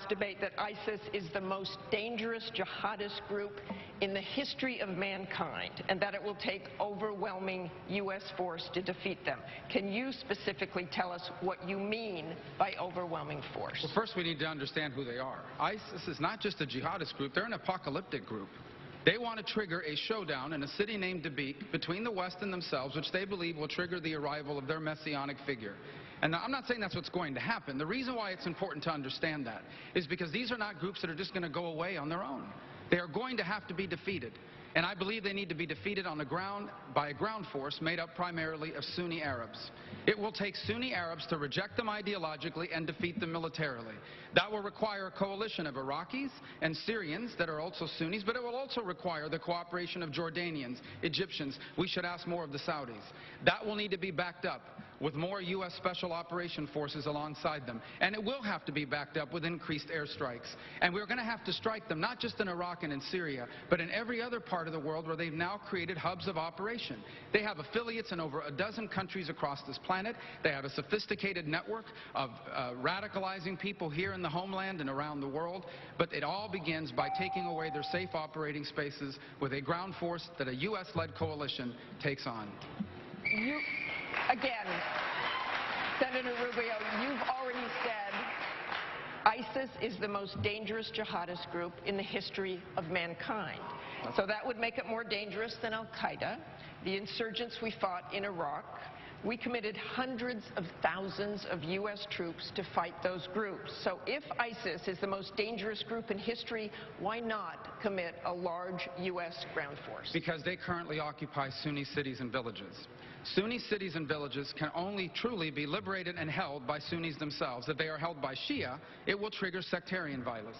debate that ISIS is the most dangerous jihadist group in the history of mankind and that it will take overwhelming U.S. force to defeat them. Can you specifically tell us what you mean by overwhelming force? Well, first we need to understand who they are. ISIS is not just a jihadist group, they're an apocalyptic group. They want to trigger a showdown in a city named Debate between the West and themselves, which they believe will trigger the arrival of their messianic figure. And I'm not saying that's what's going to happen. The reason why it's important to understand that is because these are not groups that are just going to go away on their own. They are going to have to be defeated. And I believe they need to be defeated on the ground by a ground force made up primarily of Sunni Arabs. It will take Sunni Arabs to reject them ideologically and defeat them militarily. That will require a coalition of Iraqis and Syrians that are also Sunnis, but it will also require the cooperation of Jordanians, Egyptians. We should ask more of the Saudis. That will need to be backed up with more U.S. Special Operation Forces alongside them. And it will have to be backed up with increased airstrikes. And we're going to have to strike them, not just in Iraq and in Syria, but in every other part of the world where they've now created hubs of operation. They have affiliates in over a dozen countries across this planet. They have a sophisticated network of radicalizing people here in the homeland and around the world. But it all begins by taking away their safe operating spaces with a ground force that a U.S.-led coalition takes on. Again, Senator Rubio, you've already said ISIS is the most dangerous jihadist group in the history of mankind. So that would make it more dangerous than Al-Qaeda, the insurgents we fought in Iraq. We committed hundreds of thousands of U.S. troops to fight those groups. So if ISIS is the most dangerous group in history, why not commit a large U.S. ground force? Because they currently occupy Sunni cities and villages. Sunni cities and villages can only truly be liberated and held by Sunnis themselves. If they are held by Shia, it will trigger sectarian violence.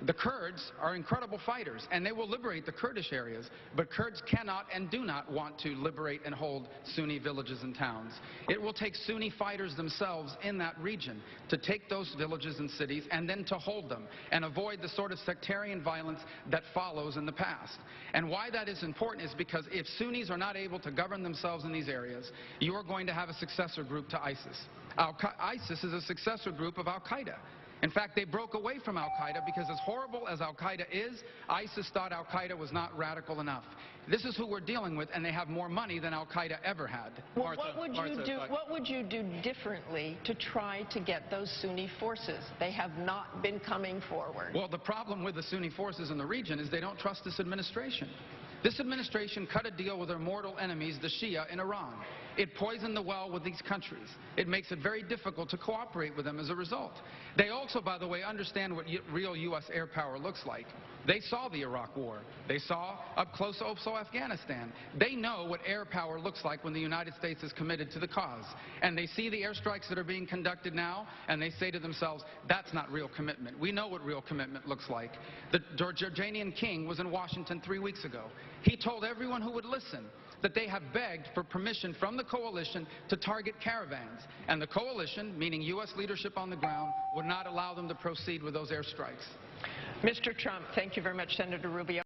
The Kurds are incredible fighters, and they will liberate the Kurdish areas, but Kurds cannot and do not want to liberate and hold Sunni villages and towns. It will take Sunni fighters themselves in that region to take those villages and cities and then to hold them and avoid the sort of sectarian violence that follows in the past. And why that is important is because if Sunnis are not able to govern themselves in these areas, you are going to have a successor group to ISIS. ISIS is a successor group of Al-Qaeda. In fact, they broke away from Al-Qaeda because as horrible as Al-Qaeda is, ISIS thought Al-Qaeda was not radical enough. This is who we're dealing with, and they have more money than Al-Qaeda ever had. Well, what would you do differently to try to get those Sunni forces? They have not been coming forward. Well, the problem with the Sunni forces in the region is they don't trust this administration. This administration cut a deal with their mortal enemies, the Shia in Iran. It poisoned the well with these countries. It makes it very difficult to cooperate with them as a result. They also, by the way, understand what real U.S. air power looks like. They saw the Iraq War. They saw up close also Afghanistan. They know what air power looks like when the United States is committed to the cause. And they see the airstrikes that are being conducted now, and they say to themselves, that's not real commitment. We know what real commitment looks like. The Jordanian king was in Washington 3 weeks ago. He told everyone who would listen that they have begged for permission from the coalition to target caravans. And the coalition, meaning U.S. leadership on the ground, would not allow them to proceed with those airstrikes. Mr. Trump, thank you very much, Senator Rubio.